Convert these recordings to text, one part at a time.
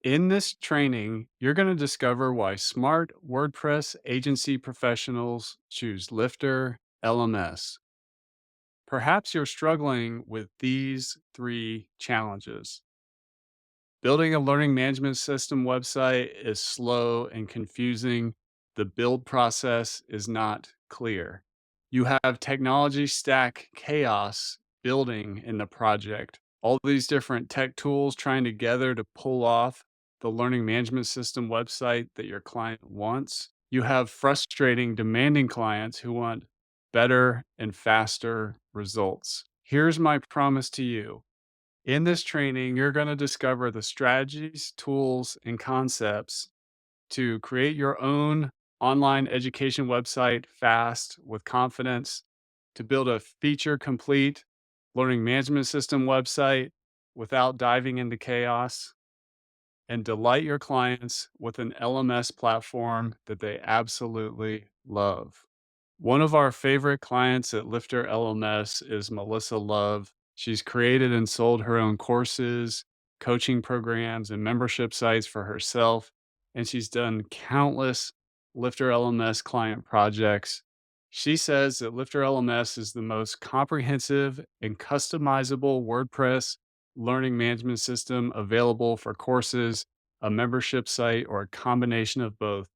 In this training, you're going to discover why smart WordPress agency professionals choose Lifter LMS. Perhaps you're struggling with these three challenges. Building a learning management system website is slow and confusing. The build process is not clear. You have technology stack chaos building in the project. All these different tech tools trying together to pull off the learning management system website that your client wants. You have frustrating, demanding clients who want better and faster results. Here's my promise to you. In this training, you're going to discover the strategies, tools, and concepts to create your own online education website fast with confidence, to build a feature complete learning management system website without diving into chaos, and delight your clients with an LMS platform that they absolutely love. One of our favorite clients at Lifter LMS is Melissa Love. She's created and sold her own courses, coaching programs, and membership sites for herself. And she's done countless Lifter LMS client projects. She says that Lifter LMS is the most comprehensive and customizable WordPress learning management system available for courses, a membership site, or a combination of both.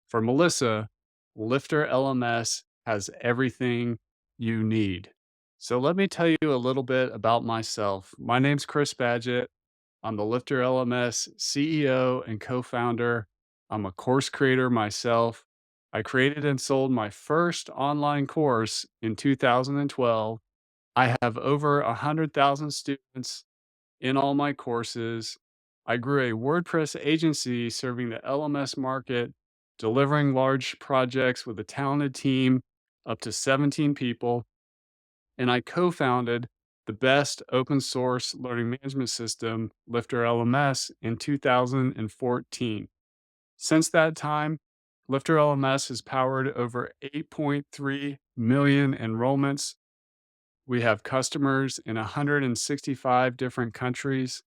For Melissa, Lifter LMS has everything you need. So let me tell you a little bit about myself. My name's Chris Badgett. I'm the Lifter LMS CEO and co-founder. I'm a course creator myself. I created and sold my first online course in 2012. I have over 100,000 students in all my courses. I grew a WordPress agency serving the LMS market, delivering large projects with a talented team, up to 17 people. And I co founded the best open source learning management system, Lifter LMS, in 2014. Since that time, Lifter LMS has powered over 8.3 million enrollments. We have customers in 165 different countries,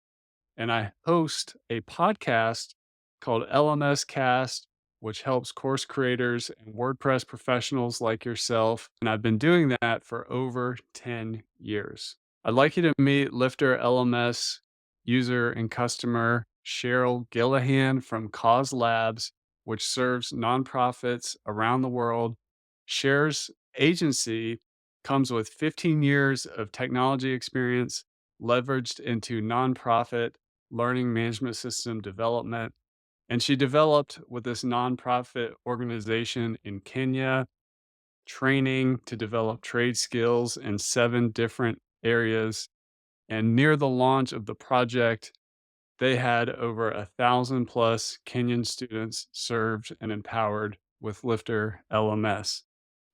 and I host a podcast called LMS Cast, which helps course creators and WordPress professionals like yourself. And I've been doing that for over 10 years. I'd like you to meet Lifter LMS user and customer Cheryl Gillahan from Cause Labs, which serves nonprofits around the world. Cher's agency comes with 15 years of technology experience leveraged into nonprofit learning management system development. And she developed with this nonprofit organization in Kenya training to develop trade skills in 7 different areas. And near the launch of the project, they had over 1,000 plus Kenyan students served and empowered with Lifter LMS.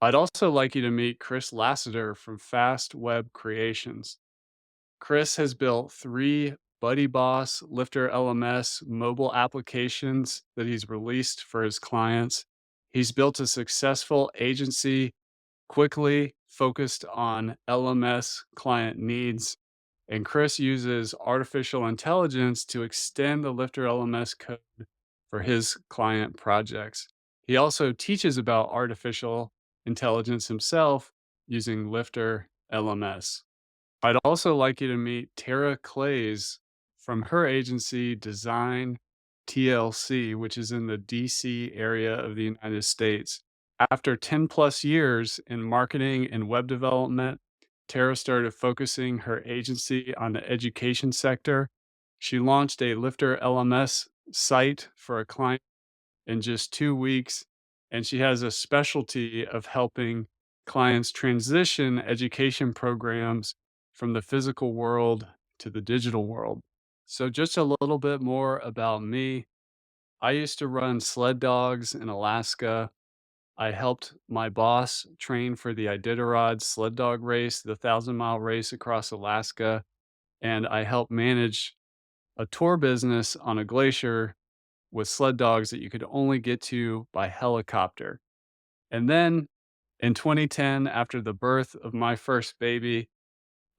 I'd also like you to meet Chris Lassiter from Fast Web Creations. Chris has built 3 Buddy Boss Lifter LMS mobile applications that he's released for his clients. He's built a successful agency quickly focused on LMS client needs. And Chris uses artificial intelligence to extend the Lifter LMS code for his client projects. He also teaches about artificial intelligence himself using Lifter LMS. I'd also like you to meet Tara Clays from her agency Design TLC, which is in the DC area of the United States. After 10 plus years in marketing and web development, Tara started focusing her agency on the education sector. She launched a Lifter LMS site for a client in just 2 weeks, and she has a specialty of helping clients transition education programs from the physical world to the digital world. So, just a little bit more about me. I used to run sled dogs in Alaska. I helped my boss train for the Iditarod sled dog race, the 1,000-mile race across Alaska. And I helped manage a tour business on a glacier with sled dogs that you could only get to by helicopter. And then in 2010, after the birth of my first baby,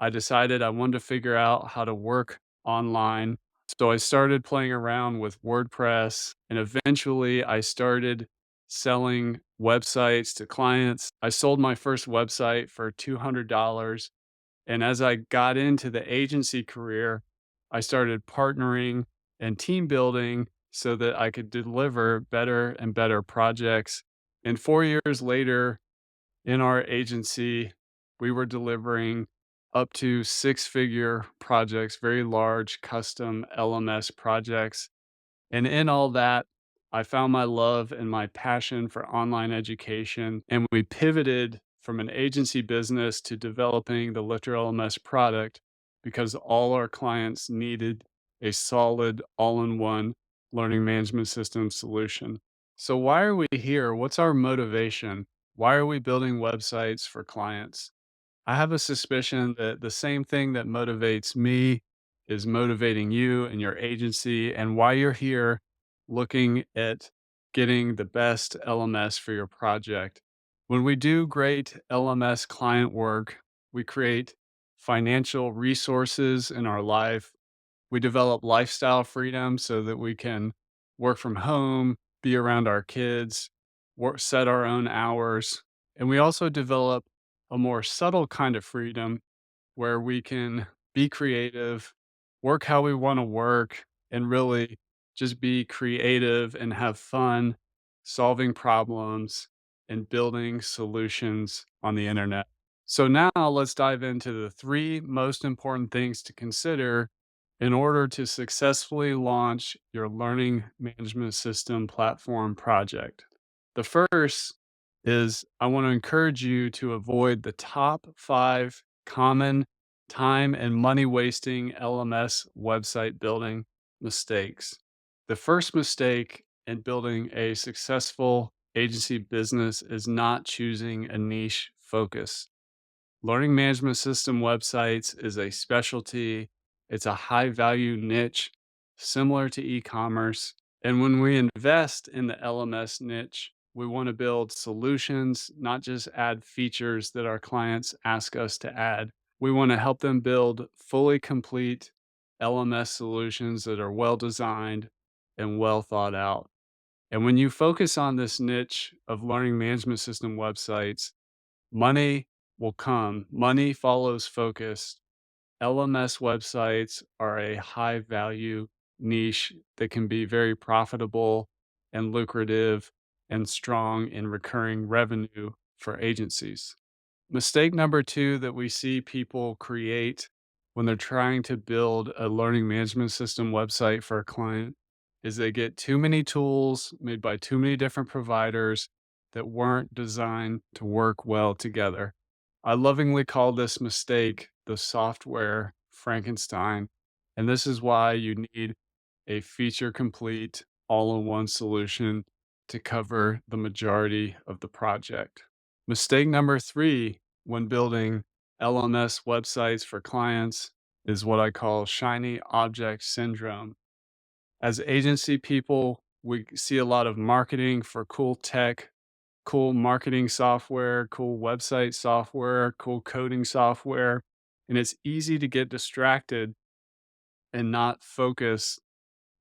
I decided I wanted to figure out how to work online. So I started playing around with WordPress, and eventually I started selling websites to clients. I sold my first website for $200. And as I got into the agency career, I started partnering and team building so that I could deliver better and better projects. And 4 years later, in our agency, we were delivering up to six-figure projects, very large custom LMS projects. And in all that, I found my love and my passion for online education. And we pivoted from an agency business to developing the LifterLMS product because all our clients needed a solid all in one learning management system solution. So, why are we here? What's our motivation? Why are we building websites for clients? I have a suspicion that the same thing that motivates me is motivating you and your agency, and why you're here looking at getting the best LMS for your project. When we do great LMS client work, we create financial resources in our life. We develop lifestyle freedom so that we can work from home, be around our kids, work, set our own hours. And we also develop a more subtle kind of freedom where we can be creative, work how we want to work, and really just be creative and have fun solving problems and building solutions on the internet. So, now let's dive into the three most important things to consider in order to successfully launch your learning management system platform project. The first is I want to encourage you to avoid the top five common time and money wasting LMS website building mistakes. The first mistake in building a successful agency business is not choosing a niche focus. Learning management system websites is a specialty, it's a high value niche similar to e commerce. And when we invest in the LMS niche, we want to build solutions, not just add features that our clients ask us to add. We want to help them build fully complete LMS solutions that are well designed and well thought out. And when you focus on this niche of learning management system websites, money will come. Money follows focus. LMS websites are a high value niche that can be very profitable and lucrative and strong in recurring revenue for agencies. Mistake number two that we see people create when they're trying to build a learning management system website for a client is they get too many tools made by too many different providers that weren't designed to work well together. I lovingly call this mistake the software Frankenstein. And this is why you need a feature complete, all in one solution to cover the majority of the project. Mistake number three when building LMS websites for clients is what I call shiny object syndrome. As agency people, we see a lot of marketing for cool tech, cool marketing software, cool website software, cool coding software. And it's easy to get distracted and not focus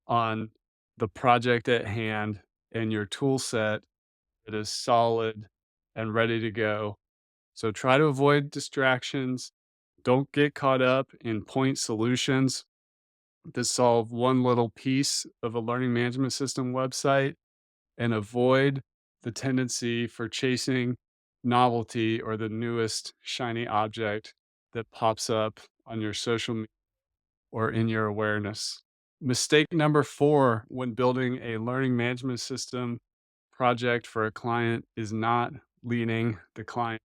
on the project at hand and your tool set that is solid and ready to go. So try to avoid distractions. Don't get caught up in point solutions to solve one little piece of a learning management system website, and avoid the tendency for chasing novelty or the newest shiny object that pops up on your social media or in your awareness. Mistake number four when building a learning management system project for a client is not leading the client.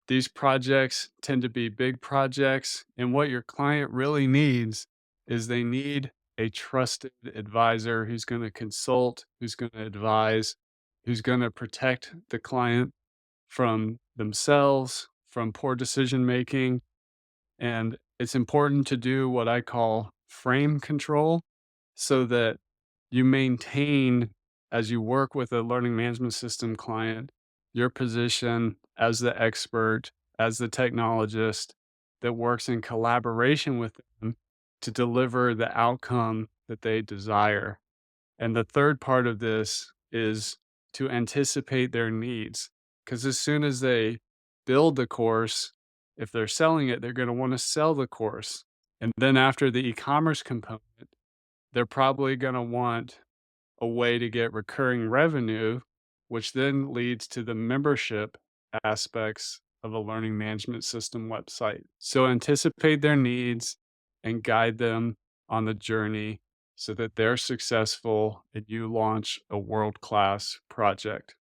These projects tend to be big projects, and what your client really needs is they need a trusted advisor who's going to consult, who's going to advise, who's going to protect the client from themselves, from poor decision making. And it's important to do what I call frame control so that you maintain, as you work with a learning management system client, your position as the expert, as the technologist that works in collaboration with them to deliver the outcome that they desire. And the third part of this is to anticipate their needs. Because as soon as they build the course, if they're selling it, they're going to want to sell the course. And then after the e commerce component, they're probably going to want a way to get recurring revenue, which then leads to the membership aspects of a learning management system website. So anticipate their needs and guide them on the journey so that they're successful and you launch a world class project.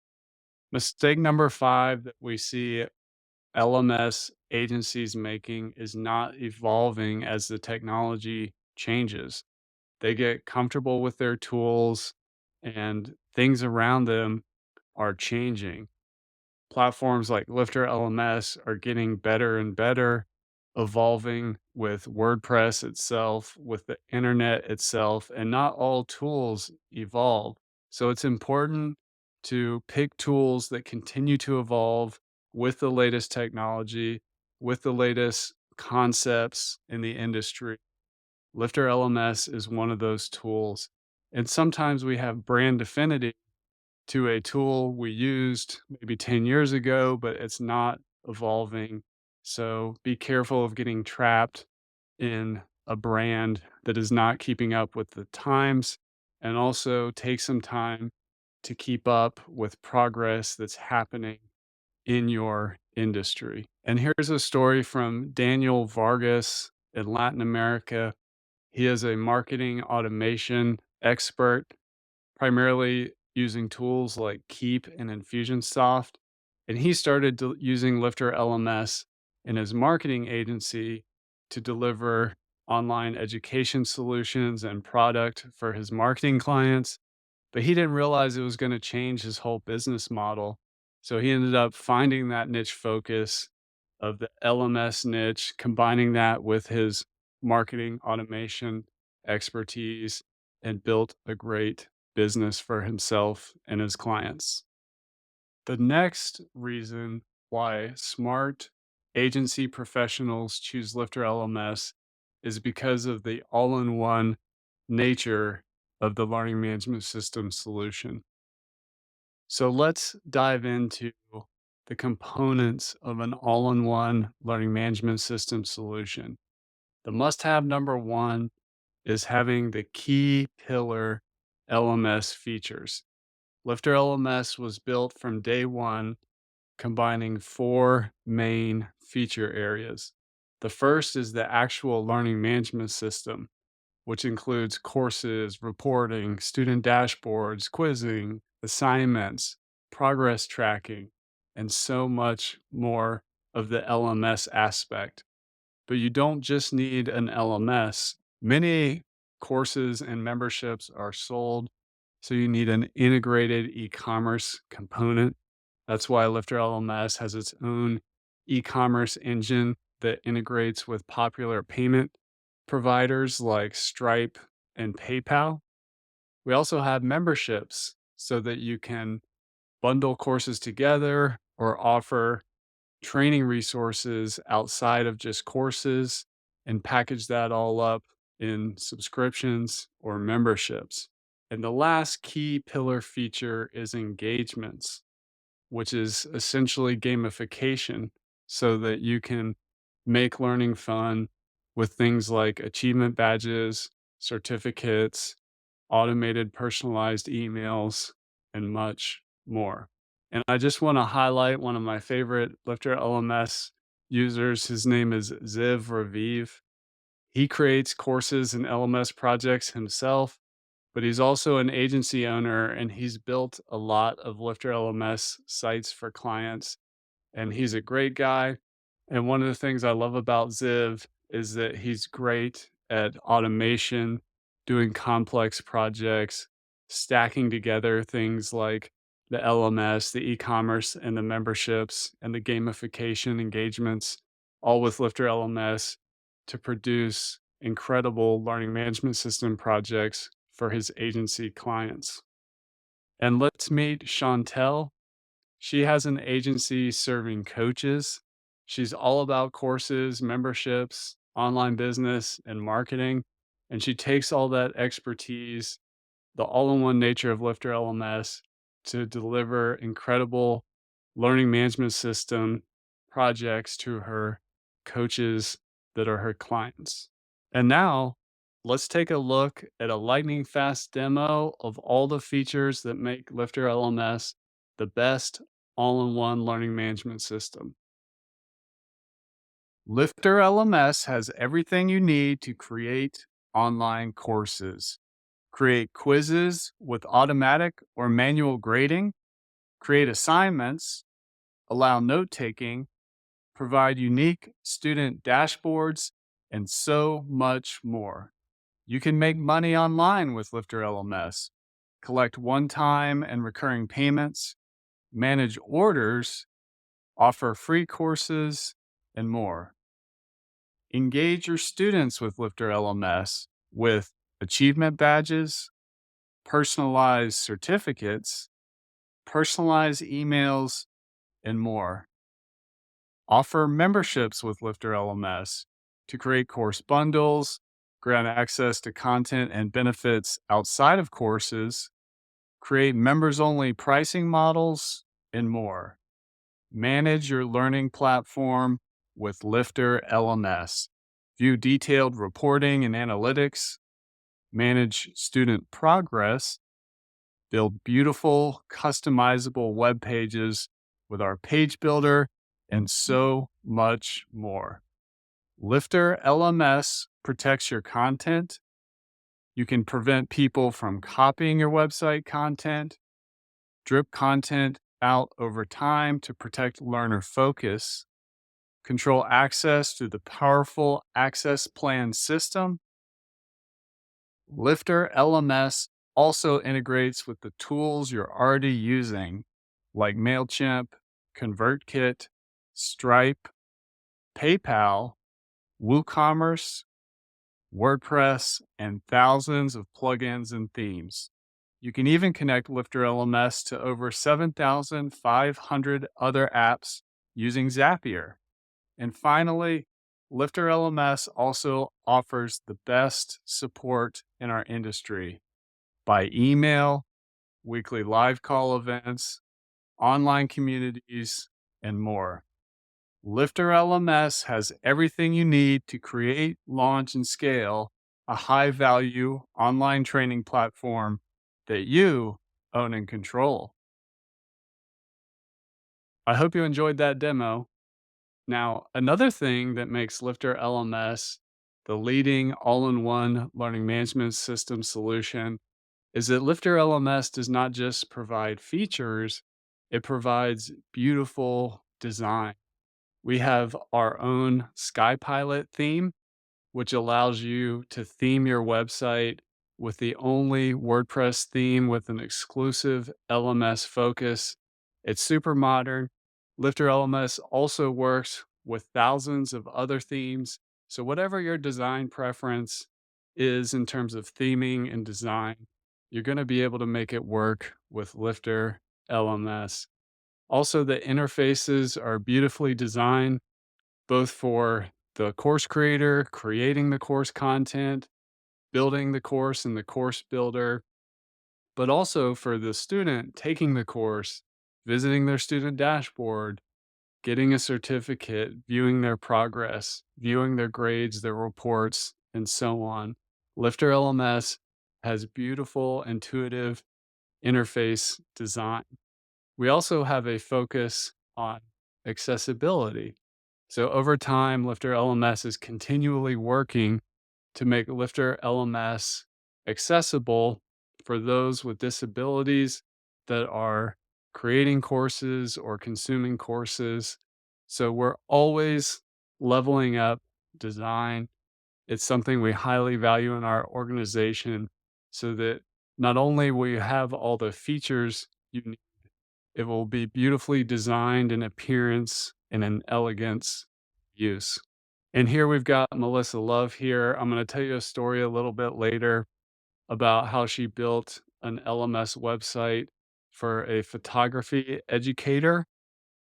Mistake number five that we see LMS agencies making is not evolving as the technology changes. They get comfortable with their tools and things around them are changing. Platforms like LifterLMS are getting better and better, evolving with WordPress itself, with the internet itself, and not all tools evolve. So it's important to pick tools that continue to evolve with the latest technology, with the latest concepts in the industry. Lifter LMS is one of those tools. And sometimes we have brand affinity to a tool we used maybe 10 years ago, but it's not evolving. So be careful of getting trapped in a brand that is not keeping up with the times, and also take some time to keep up with progress that's happening in your industry. And here's a story from Daniel Vargas in Latin America. He is a marketing automation expert, primarily using tools like Keep and Infusionsoft. And he started using Lifter LMS in his marketing agency to deliver online education solutions and product for his marketing clients. But he didn't realize it was going to change his whole business model. So he ended up finding that niche focus of the LMS niche, combining that with his marketing automation expertise, and built a great business for himself and his clients. The next reason why smart agency professionals choose Lifter LMS is because of the all in one nature of the learning management system solution. So let's dive into the components of an all in one learning management system solution. The must have number one is having the key pillar LMS features. Lifter LMS was built from day one, combining four main feature areas. The first is the actual learning management system, which includes courses, reporting, student dashboards, quizzing, assignments, progress tracking, and so much more of the LMS aspect. But you don't just need an LMS. Many courses and memberships are sold, so you need an integrated e commerce component. That's why Lifter LMS has its own e commerce engine that integrates with popular payment providers like Stripe and PayPal. We also have memberships so that you can bundle courses together or offer training resources outside of just courses and package that all up in subscriptions or memberships. And the last key pillar feature is engagements, which is essentially gamification so that you can make learning fun with things like achievement badges, certificates, automated personalized emails, and much more. And I just want to highlight one of my favorite Lifter LMS users. His name is Ziv Raviv. He creates courses and LMS projects himself, but he's also an agency owner and he's built a lot of Lifter LMS sites for clients. And he's a great guy. And one of the things I love about Ziv is that he's great at automation, doing complex projects, stacking together things like the LMS, the e-commerce, and the memberships, and the gamification engagements, all with Lifter LMS to produce incredible learning management system projects for his agency clients. And let's meet Chantel. She has an agency serving coaches. She's all about courses, memberships, online business, and marketing. And she takes all that expertise, the all in one nature of Lifter LMS, to deliver incredible learning management system projects to her coaches that are her clients. And now let's take a look at a lightning fast demo of all the features that make Lifter LMS the best all in one learning management system. Lifter LMS has everything you need to create online courses. Create quizzes with automatic or manual grading, create assignments, allow note taking, provide unique student dashboards, and so much more. You can make money online with Lifter LMS, collect one time and recurring payments, manage orders, offer free courses, and more. Engage your students with Lifter LMS with achievement badges, personalized certificates, personalized emails, and more. Offer memberships with Lifter LMS to create course bundles, grant access to content and benefits outside of courses, create members only pricing models, and more. Manage your learning platform with Lifter LMS. View detailed reporting and analytics, manage student progress, build beautiful, customizable web pages with our page builder, and so much more. Lifter LMS protects your content. You can prevent people from copying your website content, drip content out over time to protect learner focus, control access to the powerful access plan system. Lifter LMS also integrates with the tools you're already using, like MailChimp, ConvertKit, Stripe, PayPal, WooCommerce, WordPress, and thousands of plugins and themes. You can even connect Lifter LMS to over 7,500 other apps using Zapier. And finally, Lifter LMS also offers the best support in our industry by email, weekly live call events, online communities, and more. Lifter LMS has everything you need to create, launch, and scale a high value online training platform that you own and control. I hope you enjoyed that demo. Now, another thing that makes Lifter LMS the leading all in one learning management system solution is that Lifter LMS does not just provide features, it provides beautiful design. We have our own SkyPilot theme, which allows you to theme your website with the only WordPress theme with an exclusive LMS focus. It's super modern. Lifter LMS also works with thousands of other themes. So, whatever your design preference is in terms of theming and design, you're going to be able to make it work with Lifter LMS. Also, the interfaces are beautifully designed both for the course creator, creating the course content, building the course in the course builder, but also for the student taking the course, visiting their student dashboard, getting a certificate, viewing their progress, viewing their grades, their reports, and so on. Lifter LMS has beautiful, intuitive interface design. We also have a focus on accessibility. So over time, Lifter LMS is continually working to make Lifter LMS accessible for those with disabilities that are creating courses or consuming courses. So we're always leveling up design. It's something we highly value in our organization so that not only will you have all the features you need, it will be beautifully designed in appearance and in elegance use. And here we've got Melissa Love here. I'm going to tell you a story a little bit later about how she built an LMS website for a photography educator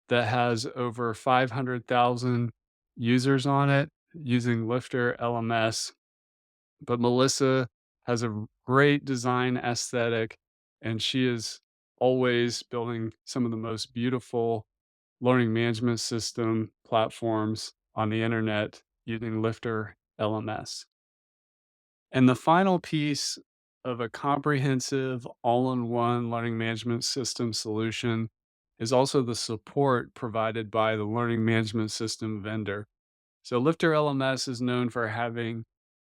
that has over 500,000 users on it. using Lifter LMS, but Melissa has a great design aesthetic, and she is always building some of the most beautiful learning management system platforms on the internet using Lifter LMS. And the final piece of a comprehensive all in one learning management system solution is also the support provided by the learning management system vendor. So, Lifter LMS is known for having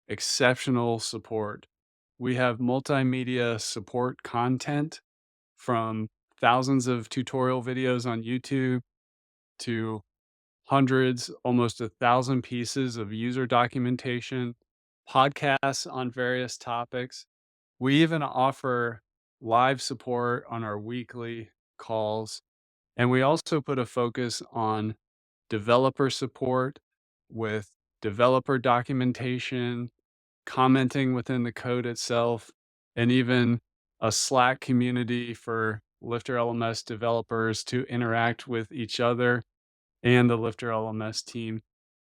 exceptional support. We have multimedia support content from thousands of tutorial videos on YouTube to hundreds, almost 1,000 pieces of user documentation, podcasts on various topics. We even offer live support on our weekly calls. And we also put a focus on developer support with developer documentation, commenting within the code itself, and even a Slack community for Lifter LMS developers to interact with each other and the Lifter LMS team.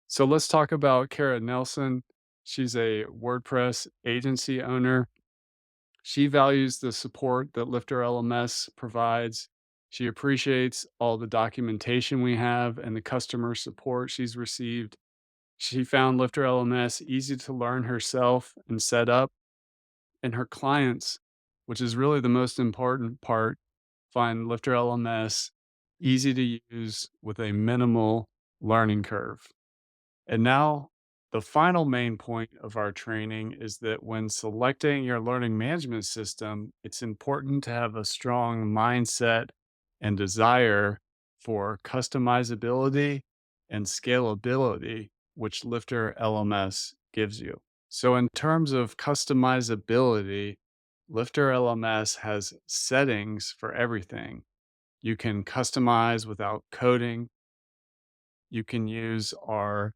So let's talk about Kara Nelson. She's a WordPress agency owner. She values the support that Lifter LMS provides. She appreciates all the documentation we have and the customer support she's received. She found Lifter LMS easy to learn herself and set up, and her clients, which is really the most important part, find Lifter LMS easy to use with a minimal learning curve. And now, the final main point of our training is that when selecting your learning management system, it's important to have a strong mindset and desire for customizability and scalability, which Lifter LMS gives you. So, in terms of customizability, Lifter LMS has settings for everything. You can customize without coding. You can use our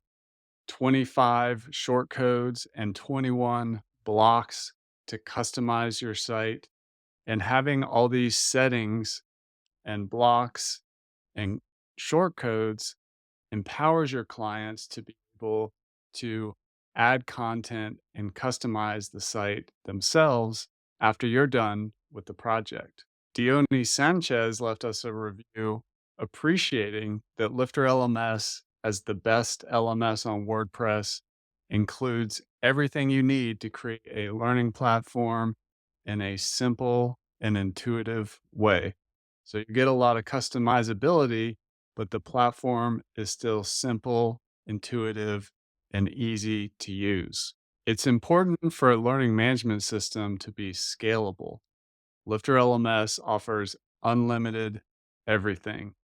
25 short codes and 21 blocks to customize your site. And having all these settings and blocks and short codes empowers your clients to be able to add content and customize the site themselves after you're done with the project. Dione Sanchez left us a review appreciating that Lifter LMS, as the best LMS on WordPress, includes everything you need to create a learning platform in a simple and intuitive way. So you get a lot of customizability, but the platform is still simple, intuitive, and easy to use. It's important for a learning management system to be scalable. Lifter LMS offers unlimited everything.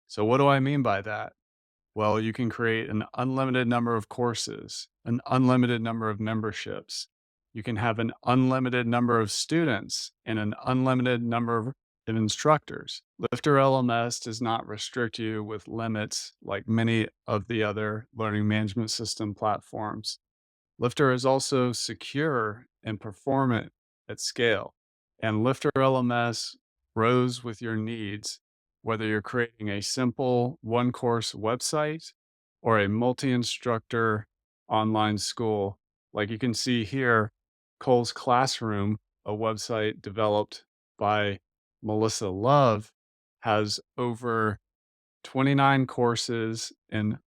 So, what do I mean by that? Well, you can create an unlimited number of courses, an unlimited number of memberships. You can have an unlimited number of students and an unlimited number of instructors. Lifter LMS does not restrict you with limits like many of the other learning management system platforms. Lifter is also secure and performant at scale. And Lifter LMS grows with your needs, whether you're creating a simple one course website or a multi instructor online school. Like you can see here, Cole's Classroom, a website developed by Melissa Love, has over 29 courses and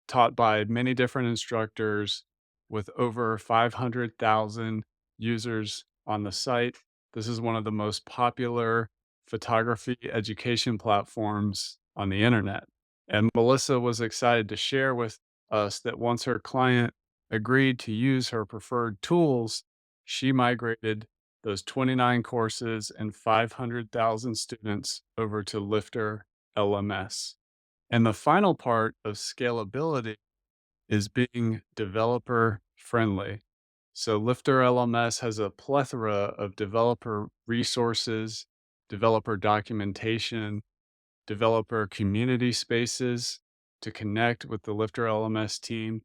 taught by many different instructors with over 500,000 users on the site. This is one of the most popular photography education platforms on the internet. And Melissa was excited to share with us that once her client agreed to use her preferred tools, she migrated those 29 courses and 500,000 students over to Lifter LMS. And the final part of scalability is being developer friendly. So Lifter LMS has a plethora of developer resources, developer documentation, developer community spaces to connect with the Lifter LMS team.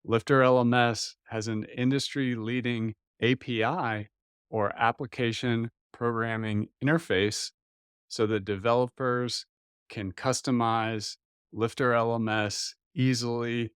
Lifter LMS has an industry leading API or application programming interface so that developers can customize Lifter LMS easily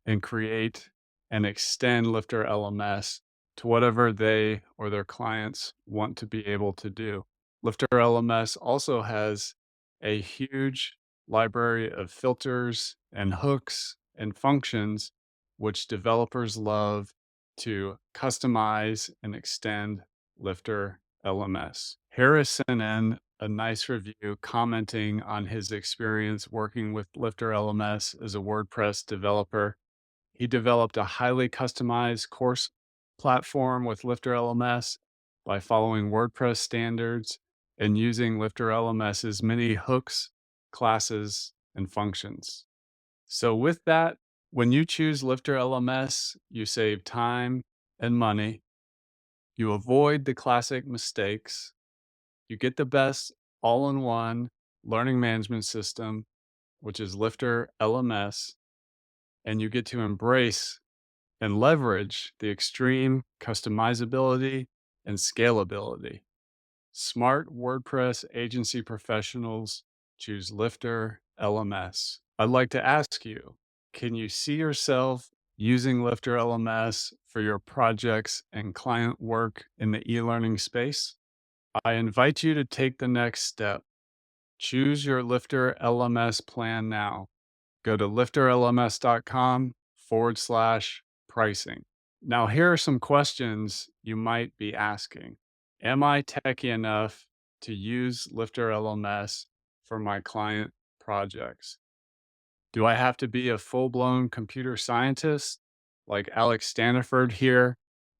and create and extend Lifter LMS to whatever they or their clients want to be able to do. Lifter LMS also has a huge library of filters and hooks and functions which developers love to customize and extend Lifter LMS. Harris sent in a nice review commenting on his experience working with Lifter LMS as a WordPress developer. He developed a highly customized course platform with Lifter LMS by following WordPress standards and using Lifter LMS's many hooks, classes, and functions. So, with that, when you choose Lifter LMS, you save time and money, you avoid the classic mistakes, you get the best all in one learning management system, which is Lifter LMS, and you get to embrace and leverage the extreme customizability and scalability. Smart WordPress agency professionals choose Lifter LMS. I'd like to ask you, can you see yourself using Lifter LMS for your projects and client work in the e-learning space? I invite you to take the next step. Choose your Lifter LMS plan now. Go to lifterlms.com/pricing. Now, here are some questions you might be asking. Am I techie enough to use Lifter LMS for my client projects? Do I have to be a full blown computer scientist like Alex Staniford here,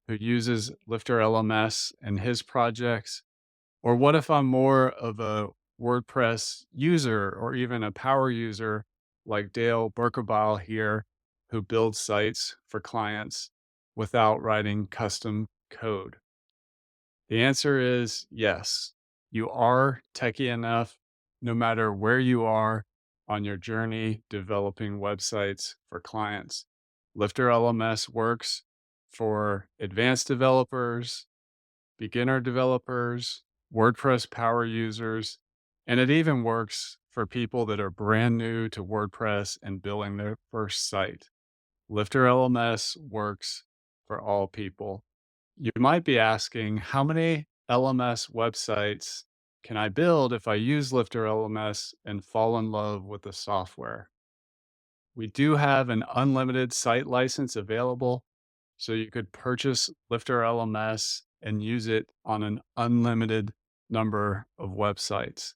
who uses Lifter LMS in his projects? Or what if I'm more of a WordPress user or even a power user like Dale Berkebaugh here, who builds sites for clients without writing custom code? The answer is yes. You are techie enough no matter where you are on your journey developing websites for clients. Lifter LMS works for advanced developers, beginner developers, WordPress power users, and it even works for people that are brand new to WordPress and building their first site. Lifter LMS works for all people. You might be asking, how many LMS websites can I build if I use Lifter LMS and fall in love with the software? We do have an unlimited site license available, so you could purchase Lifter LMS and use it on an unlimited number of websites.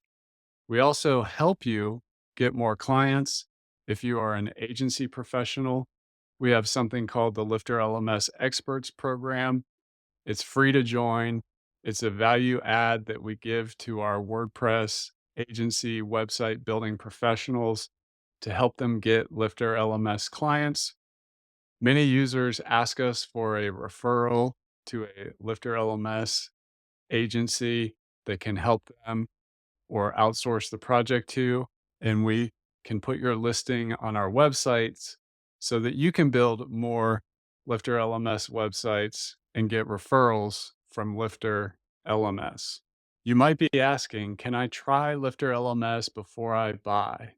We also help you get more clients. If you are an agency professional, we have something called the Lifter LMS Experts Program. It's free to join. It's a value add that we give to our WordPress agency website building professionals to help them get Lifter LMS clients. Many users ask us for a referral to a Lifter LMS agency that can help them or outsource the project to, and we can put your listing on our websites so that you can build more Lifter LMS websites and get referrals from Lifter LMS. You might be asking, can I try Lifter LMS before I buy?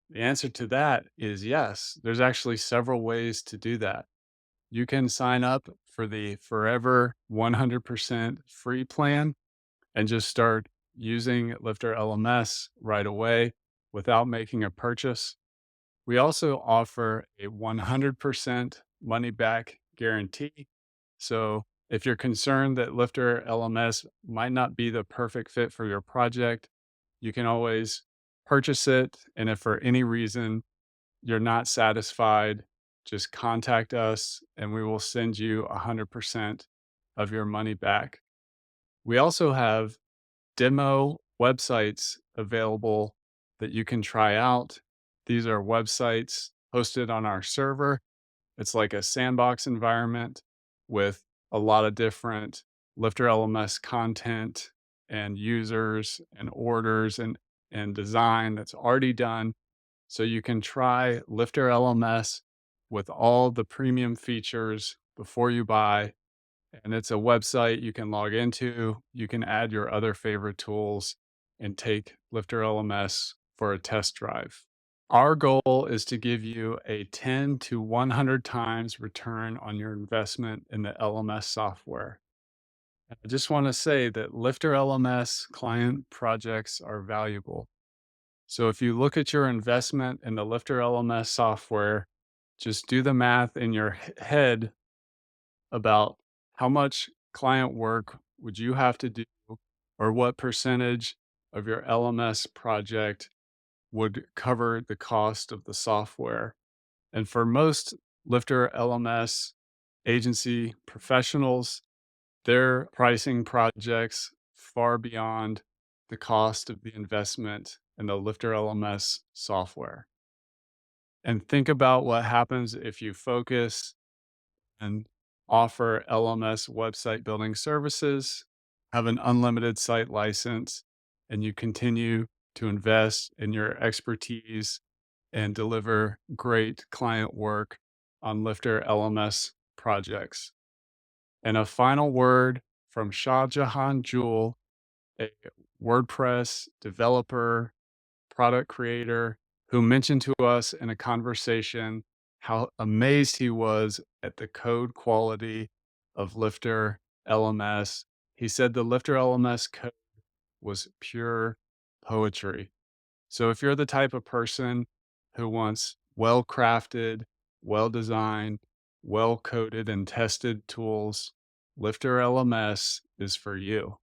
The answer to that is yes. There's actually several ways to do that. You can sign up for the forever 100% free plan and just start using Lifter LMS right away without making a purchase. We also offer a 100% money back guarantee. So if you're concerned that Lifter LMS might not be the perfect fit for your project, you can always purchase it. And if for any reason you're not satisfied, just contact us and we will send you 100% of your money back. We also have demo websites available that you can try out. These are websites hosted on our server. It's like a sandbox environment with a lot of different Lifter LMS content and users and orders and design that's already done. So you can try Lifter LMS with all the premium features before you buy. And it's a website you can log into. You can add your other favorite tools and take Lifter LMS for a test drive. Our goal is to give you a 10 to 100 times return on your investment in the LMS software. I just want to say that Lifter LMS client projects are valuable. So if you look at your investment in the Lifter LMS software, just do the math in your head about how much client work would you have to do, or what percentage of your LMS project would cover the cost of the software. And for most Lifter LMS agency professionals, they're pricing projects far beyond the cost of the investment in the Lifter LMS software. And think about what happens if you focus and offer LMS website building services, have an unlimited site license, and you continue to invest in your expertise and deliver great client work on Lifter LMS projects. And a final word from Shah Jahan Jewel, a WordPress developer, product creator, who mentioned to us in a conversation how amazed he was at the code quality of Lifter LMS. He said the Lifter LMS code was pure poetry. So if you're the type of person who wants well crafted, well designed, well coded and tested tools, Lifter LMS is for you.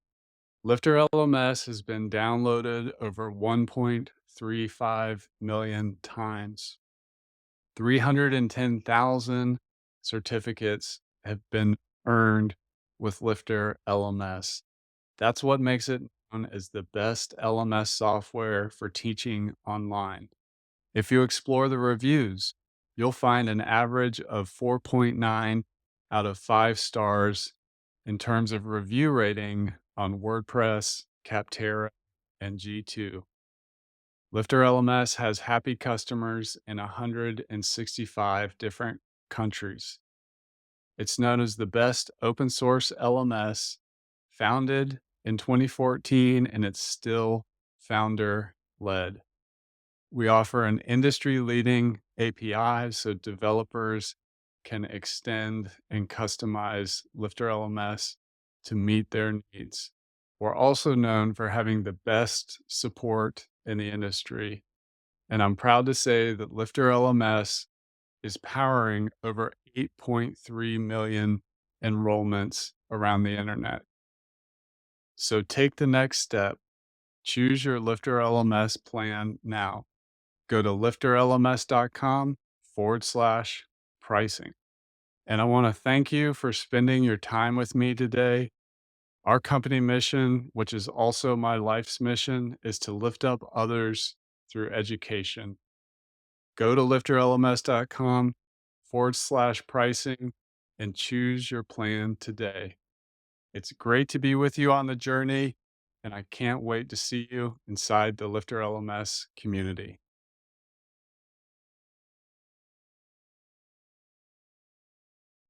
Lifter LMS has been downloaded over 1.35 million times. 310,000 certificates have been earned with Lifter LMS. That's what makes it known as the best LMS software for teaching online. If you explore the reviews, you'll find an average of 4.9 out of 5 stars in terms of review rating on WordPress, Capterra, and G2. Lifter LMS has happy customers in 165 different countries. It's known as the best open source LMS, founded in 2014, and it's still founder led. We offer an industry leading API so developers can extend and customize Lifter LMS to meet their needs. We're also known for having the best support in the industry. And I'm proud to say that Lifter LMS is powering over 8.3 million enrollments around the internet. So take the next step. Choose your Lifter LMS plan now. Go to lifterlms.com/pricing. And I want to thank you for spending your time with me today. Our company mission, which is also my life's mission, is to lift up others through education. Go to lifterlms.com/pricing and choose your plan today. It's great to be with you on the journey, and I can't wait to see you inside the Lifter LMS community.